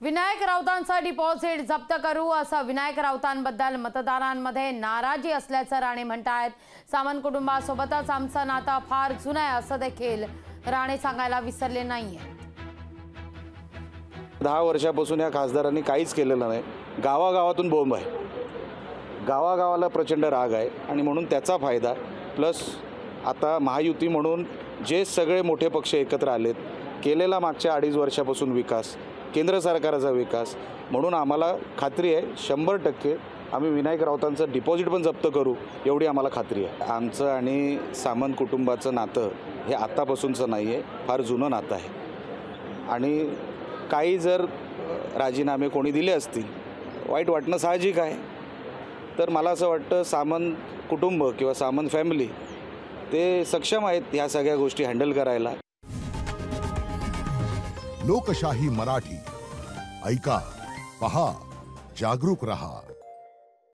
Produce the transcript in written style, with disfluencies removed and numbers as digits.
Vinayak राऊतांचं deposit जप्त करू असं विनायक राऊतांबद्दल मतदारांमध्ये नाराजी असल्याचं राणे म्हणतात। सामंत कुटुंबासोबतच आमचं नातं फार जुनं आहे असं देखील राणे सांगायला विसरले नाहीये। 10 वर्षापासून या खासदारांनी काहीच केलेलं नाही। गावागावातून बोंब आहे, गावागावाला प्रचंड राग आहे आणि म्हणून त्याचा फायदा प्लस आता महायुती म्हणून जे सगळे मोठे पक्ष एकत्र आलेत, केलेला मागच्या 2.5 वर्षापासून विकास, केंद्र सरकारचा विकास, म्हणून आम्हाला खात्री आहे 100% आम्ही विनायक राऊतांचं डिपॉझिट पण जप्त करू एवढी आम्हाला खात्री आहे। आमचं आणि सामंत कुटुंबाचं नातं हे आत्तापासूनचं नाही आहे, फार जुनं नातं आहे आणि काही जर राजीनामे कोणी दिले असतील, वाईट वाटणं साहजिक आहे। तर मला असं वाटतं सामंत कुटुंब किंवा सामंत फॅमिली ते सक्षम आहेत ह्या सगळ्या गोष्टी हँडल करायला। लोकशाही मराठी ऐका, पहा, जागरूक रहा।